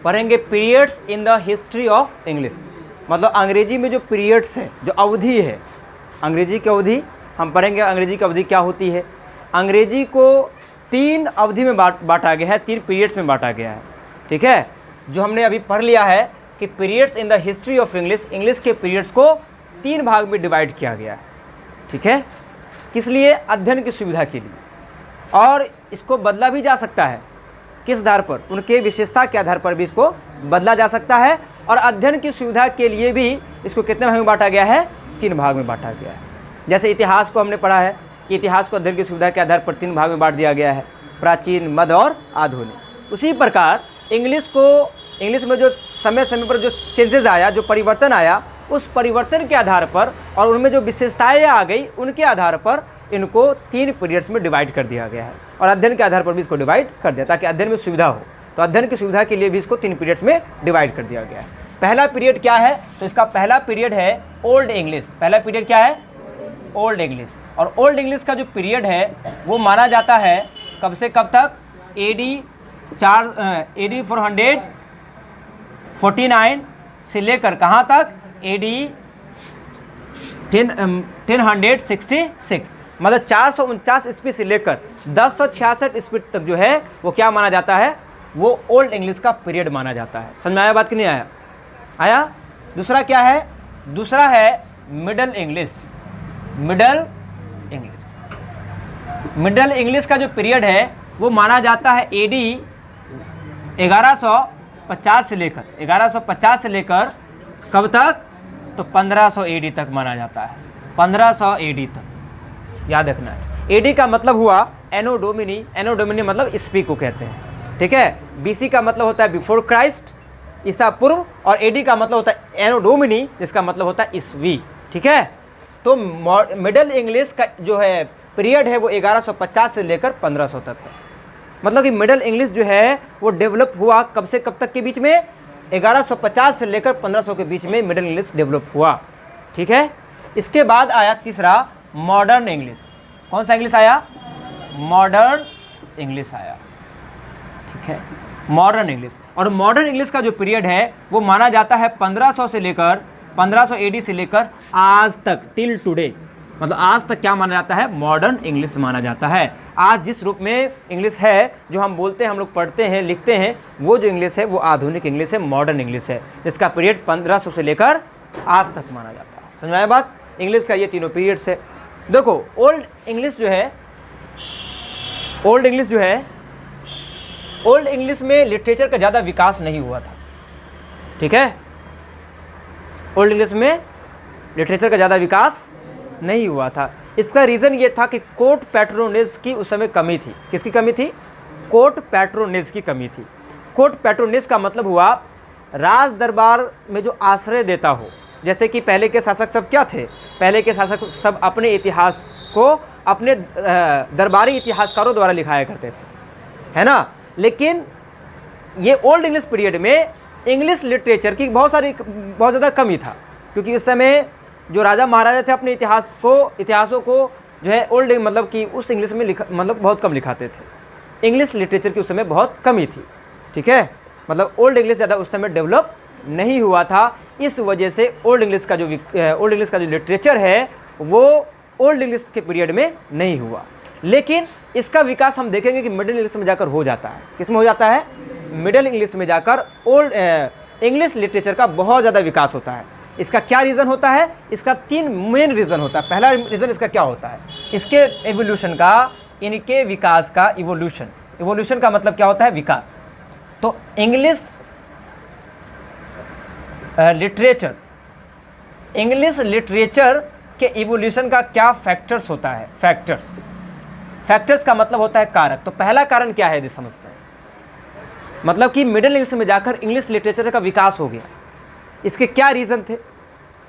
पढ़ेंगे periods in the history of English. मतलब अंग्रेजी में जो पीरियड्स हैं, जो अवधि है, अंग्रेजी की अवधि हम पढ़ेंगे। अंग्रेजी की अवधि क्या होती है? अंग्रेजी को 3 अवधि में बांटा गया है, 3 पीरियड्स में बांटा गया है। ठीक है, जो हमने अभी पढ़ लिया है कि periods in the history of English, English के पीरियड्स को 3 भाग में डिवाइड किया गया है। ठीक है, किस लिए? अध्ययन की सुविधा के लिए। और इसको बदला भी जा सकता है, किस आधार पर? उनके विशेषता के आधार पर भी इसको बदला जा सकता है। और अध्ययन की सुविधा के लिए भी इसको कितने भाग में बांटा गया है? 3 भाग में बांटा गया है। जैसे इतिहास को हमने पढ़ा है कि इतिहास को अध्ययन की सुविधा के आधार पर 3 भाग में बांट दिया गया है, प्राचीन, मध्य और आधुनिक। उसी प्रकार इंग्लिश में जो समय समय पर जो चेंजेस आया, जो परिवर्तन आया, उस परिवर्तन के आधार पर और उनमें जो विशेषताएँ आ गई, उनके आधार पर इनको 3 पीरियड्स में डिवाइड कर दिया गया है। और अध्ययन के आधार पर भी इसको डिवाइड कर दिया ताकि अध्ययन में सुविधा हो। तो अध्ययन की सुविधा के लिए भी इसको 3 पीरियड्स में डिवाइड कर दिया गया है। पहला पीरियड क्या है? तो इसका पहला पीरियड है ओल्ड इंग्लिश। पहला पीरियड क्या है? Old English. और ओल्ड इंग्लिश का जो पीरियड है वो माना जाता है कब से कब तक? AD 449 से लेकर कहाँ तक? AD 1066। मतलब 449 ईस्वी से लेकर 1066 ईस्वी तक जो है वो क्या माना जाता है? वो ओल्ड इंग्लिश का पीरियड माना जाता है। समझ में आया बात कि नहीं आया? आया? दूसरा क्या है? दूसरा है मिडल इंग्लिश। मिडल इंग्लिश का जो पीरियड है वो माना जाता है AD 1150 से लेकर कब तक? तो 1500 AD तक माना जाता है। 1500 AD तक याद रखना है। AD का मतलब हुआ एनो डोमिनी। एनो डोमिनी मतलब ईस्वी को कहते हैं। ठीक है, BC का मतलब होता है बिफोर क्राइस्ट, ईसा पूर्व। और AD का मतलब होता है एनो डोमिनी, जिसका मतलब होता है ईस्वी। ठीक है, तो मिडल इंग्लिश का जो है पीरियड है वो 1150 से लेकर 1500 तक है। मतलब कि मिडल इंग्लिश जो है वो डेवलप हुआ कब से कब तक के बीच में? 1150 से लेकर 1500 के बीच में मिडल इंग्लिश डेवलप हुआ। ठीक है, इसके बाद आया तीसरा मॉडर्न इंग्लिश। कौन सा इंग्लिश आया? मॉडर्न इंग्लिश आया। ठीक है, मॉडर्न इंग्लिश। और मॉडर्न इंग्लिश का जो पीरियड है वो माना जाता है 1500 AD से लेकर आज तक, टिल टुडे। मतलब आज तक क्या माना जाता है? मॉडर्न इंग्लिश माना जाता है। आज जिस रूप में इंग्लिश है, जो हम बोलते हैं, हम लोग पढ़ते हैं, लिखते हैं, वो जो इंग्लिश है वो आधुनिक इंग्लिश है, मॉडर्न इंग्लिश है, जिसका पीरियड 1500 से लेकर आज तक माना जाता है। समझ में आया बात? इंग्लिश का ये तीनों पीरियड्स है। देखो ओल्ड इंग्लिश में लिटरेचर का ज़्यादा विकास नहीं हुआ था। ठीक है, ओल्ड इंग्लिश में लिटरेचर का ज़्यादा विकास नहीं हुआ था। इसका रीज़न ये था कि कोर्ट पैट्रोनेज की उस समय कमी थी। किसकी कमी थी? कोर्ट पैट्रोनेज की कमी थी। कोर्ट पैट्रोनेज का मतलब हुआ राज दरबार में जो आश्रय देता हो। जैसे कि पहले के शासक सब क्या थे? पहले के शासक सब अपने इतिहास को अपने दरबारी इतिहासकारों द्वारा लिखाया करते थे, है ना। लेकिन ये ओल्ड इंग्लिश पीरियड में इंग्लिश लिटरेचर की बहुत ज़्यादा कमी था, क्योंकि उस समय जो राजा महाराजा थे अपने इतिहासों को जो है ओल्ड मतलब कि उस इंग्लिश में बहुत कम लिखाते थे। इंग्लिश लिटरेचर की उस समय बहुत कमी थी। ठीक है, मतलब ओल्ड इंग्लिश ज़्यादा उस समय डेवलप नहीं हुआ था। इस वजह से ओल्ड इंग्लिश का जो लिटरेचर है वो ओल्ड इंग्लिश के पीरियड में नहीं हुआ। लेकिन इसका विकास हम देखेंगे कि मिडिल इंग्लिश में जाकर हो जाता है। किस में हो जाता है? मिडिल इंग्लिश में जाकर ओल्ड इंग्लिश लिटरेचर का बहुत ज़्यादा विकास होता है। इसका क्या रीज़न होता है? इसका 3 मेन रीज़न होता है। पहला रीज़न इसका क्या होता है? इसके एवोल्यूशन का, इनके विकास का इवोल्यूशन। इवोल्यूशन का मतलब क्या होता है? विकास। तो इंग्लिश लिटरेचर के इवोल्यूशन का क्या फैक्टर्स होता है? फैक्टर्स का मतलब होता है कारक। तो पहला कारण क्या है यदि समझते हैं, मतलब कि मिडिल इंग्लिश में जाकर इंग्लिश लिटरेचर का विकास हो गया। इसके क्या रीज़न थे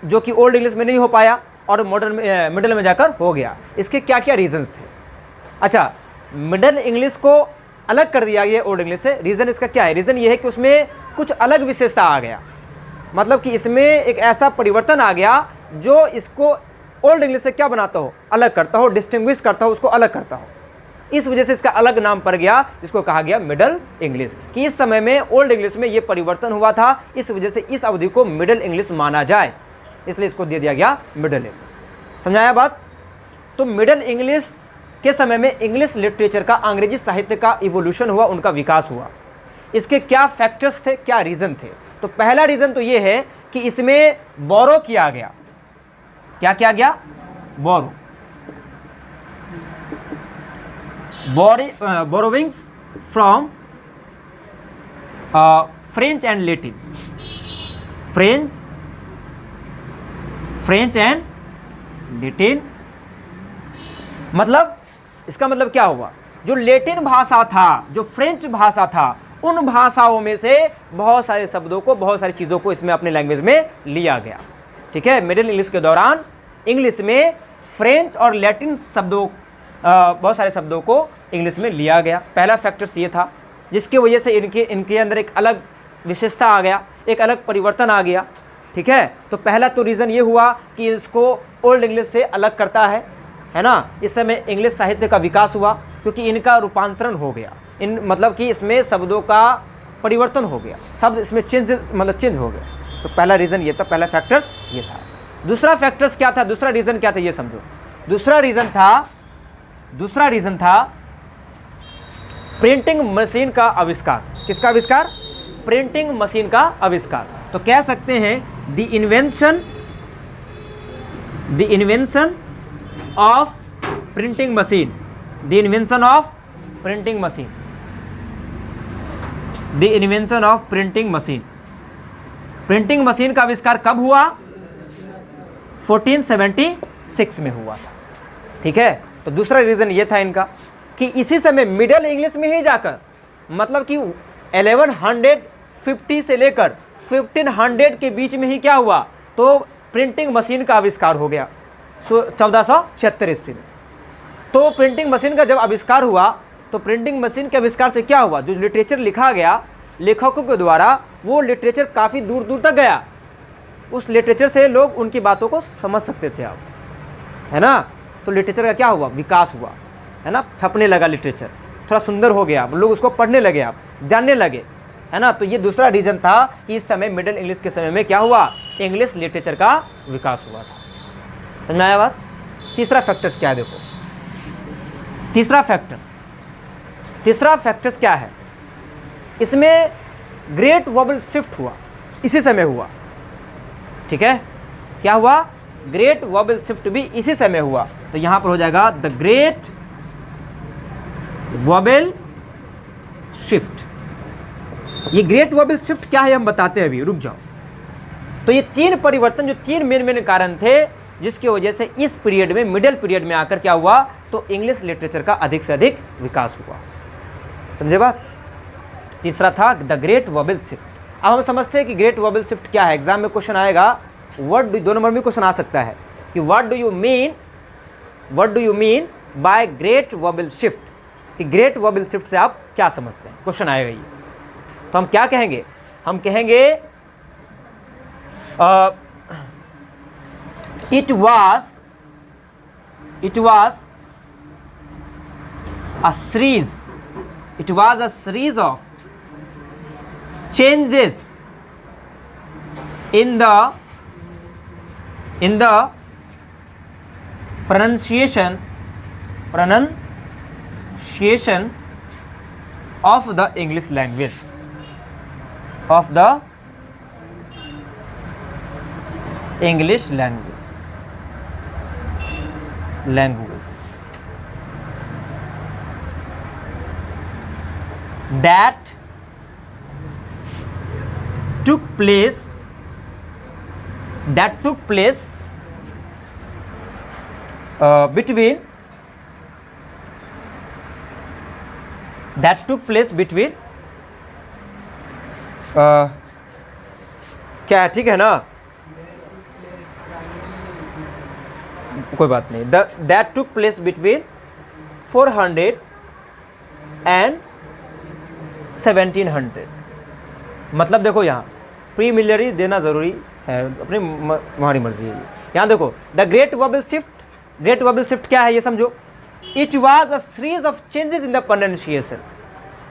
जो कि ओल्ड इंग्लिश में नहीं हो पाया और मिडिल में जाकर हो गया? इसके क्या क्या रीजंस थे? अच्छा, मिडिल इंग्लिश को अलग कर दिया गया ओल्ड इंग्लिश से। रीज़न इसका क्या है? रीज़न ये है कि उसमें कुछ अलग विशेषता आ गया, मतलब कि इसमें एक ऐसा परिवर्तन आ गया जो इसको ओल्ड इंग्लिश से क्या बनाता हो? अलग करता हो, डिस्टिंग्विश करता हो, उसको अलग करता हो। इस वजह से इसका अलग नाम पड़ गया, जिसको कहा गया मिडल इंग्लिश, कि इस समय में ओल्ड इंग्लिश में ये परिवर्तन हुआ था, इस वजह से इस अवधि को मिडल इंग्लिश माना जाए, इसलिए इसको दे दिया गया मिडल इंग्लिश। समझाया बात? तो मिडल इंग्लिश के समय में इंग्लिश लिटरेचर का, अंग्रेजी साहित्य का इवोल्यूशन हुआ, उनका विकास हुआ। इसके क्या फैक्टर्स थे, क्या रीज़न थे? तो पहला रीज़न तो ये है कि इसमें बोरो किया गया। क्या किया गया? Borrow, borrowings from French and Latin, French and Latin. मतलब इसका मतलब क्या हुआ? जो लैटिन भाषा था, जो फ्रेंच भाषा था, उन भाषाओं में से बहुत सारे शब्दों को, बहुत सारी चीज़ों को इसमें अपने लैंग्वेज में लिया गया। ठीक है, मिडिल इंग्लिश के दौरान इंग्लिश में फ्रेंच और लैटिन शब्दों, बहुत सारे शब्दों को इंग्लिश में लिया गया। पहला फैक्टर्स ये था, जिसकी वजह से इनके अंदर एक अलग विशेषता आ गया, एक अलग परिवर्तन आ गया। ठीक है, तो पहला तो रीज़न ये हुआ कि इसको ओल्ड इंग्लिश से अलग करता है ना। इस समय इंग्लिश साहित्य का विकास हुआ क्योंकि इनका रूपांतरण हो गया, मतलब कि इसमें शब्दों का परिवर्तन हो गया, शब्द इसमें चेंज हो गया। तो पहला रीज़न ये था, पहला फैक्टर्स ये था। दूसरा फैक्टर्स क्या था? दूसरा रीज़न क्या था ये समझो। दूसरा रीज़न था प्रिंटिंग मशीन का आविष्कार। किसका आविष्कार? प्रिंटिंग मशीन का आविष्कार। तो कह सकते हैं the invention of printing machine, the invention of printing machine, the invention of printing machine. Printing machine का आविष्कार कब हुआ? 1476 में हुआ था। ठीक है, तो दूसरा रीज़न ये था इनका कि इसी समय मिडिल इंग्लिश में ही जाकर, मतलब कि 1150 से लेकर 1500 के बीच में ही क्या हुआ? तो प्रिंटिंग मशीन का आविष्कार हो गया 1476 ईस्वी में। तो प्रिंटिंग मशीन का जब आविष्कार हुआ, तो प्रिंटिंग मशीन के आविष्कार से क्या हुआ? जो लिटरेचर लिखा गया लेखकों के द्वारा, वो लिटरेचर काफ़ी दूर दूर तक गया। उस लिटरेचर से लोग उनकी बातों को समझ सकते थे आप, है ना। तो लिटरेचर का क्या हुआ? विकास हुआ, है ना। छपने लगा लिटरेचर, थोड़ा सुंदर हो गया, लोग उसको पढ़ने लगे, आप जानने लगे, है ना। तो ये दूसरा रीज़न था कि इस समय मिडिल इंग्लिश के समय में क्या हुआ? इंग्लिश लिटरेचर का विकास हुआ था। समझ में आया बात? तीसरा फैक्टर्स क्या है? देखो तीसरा फैक्टर्स क्या है? इसमें ग्रेट वोबल शिफ्ट हुआ, इसी समय हुआ। ठीक है, क्या हुआ? ग्रेट वोबल शिफ्ट भी इसी समय हुआ। तो यहां पर हो जाएगा द ग्रेट वोबल शिफ्ट। ये ग्रेट वोबल शिफ्ट क्या है हम बताते हैं, अभी रुक जाओ। तो ये तीन परिवर्तन, जो तीन मेन कारण थे, जिसकी वजह से इस पीरियड में, मिडिल पीरियड में आकर क्या हुआ? तो इंग्लिश लिटरेचर का अधिक से अधिक विकास हुआ। समझे बात? तीसरा था द ग्रेट वोबल शिफ्ट। अब हम समझते हैं कि ग्रेट वोबल शिफ्ट क्या है। एग्जाम में क्वेश्चन आएगा, दो नंबर में क्वेश्चन आ सकता है कि what do you mean by great wobble shift, कि ग्रेट वोबल शिफ्ट से आप क्या समझते हैं, क्वेश्चन आएगा ये। तो हम क्या कहेंगे? हम कहेंगे it was a series of changes in the pronunciation of the English language, that took place between क्या है? ठीक है ना, कोई बात नहीं। that took place between 400 and 1700। मतलब देखो यहाँ प्रीमिलरी देना ज़रूरी है, अपनी हमारी मर्जी है। यहाँ देखो द ग्रेट वोबल शिफ्ट क्या है ये समझो। It was a series of changes in the pronunciation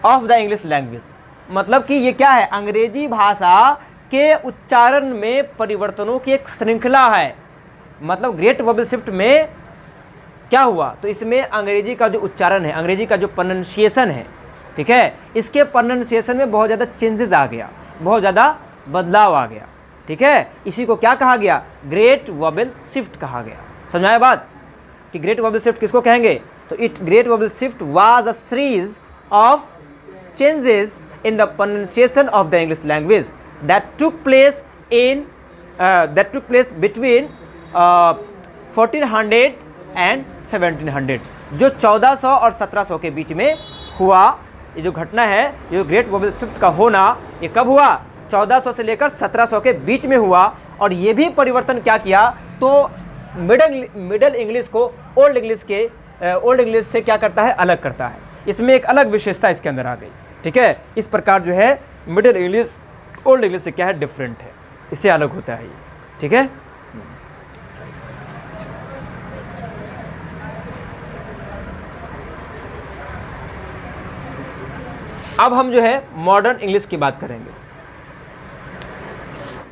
of the English language. मतलब कि ये क्या है, अंग्रेजी भाषा के उच्चारण में परिवर्तनों की एक श्रृंखला है। मतलब ग्रेट वोवेल शिफ्ट में क्या हुआ, तो इसमें अंग्रेजी का जो उच्चारण है, अंग्रेजी का जो प्रोनाउंसिएशन है, ठीक है, इसके प्रोनाउंसिएशन में बहुत ज़्यादा चेंजेस आ गया, बहुत ज़्यादा बदलाव आ गया, ठीक है। इसी को क्या कहा गया, ग्रेट वोवेल शिफ्ट कहा गया। समझ आया बात कि ग्रेट वोवेल शिफ्ट किसको कहेंगे, तो it great vowel shift was a series of changes in the pronunciation of the English language that took place between 1400 and 1700, जो 1400 और 1700 के बीच में हुआ। ये जो घटना है, ये ग्रेट वोवेल शिफ्ट का होना, ये कब हुआ, 1400 से लेकर 1700 के बीच में हुआ। और ये भी परिवर्तन क्या किया, तो मिडल इंग्लिश को ओल्ड इंग्लिश से क्या करता है, अलग करता है। इसमें एक अलग विशेषता इसके अंदर आ गई, ठीक है। इस प्रकार जो है मिडिल इंग्लिश ओल्ड इंग्लिश से क्या है, डिफरेंट है, इससे अलग होता है ये, ठीक है। अब हम जो है मॉडर्न इंग्लिश की बात करेंगे।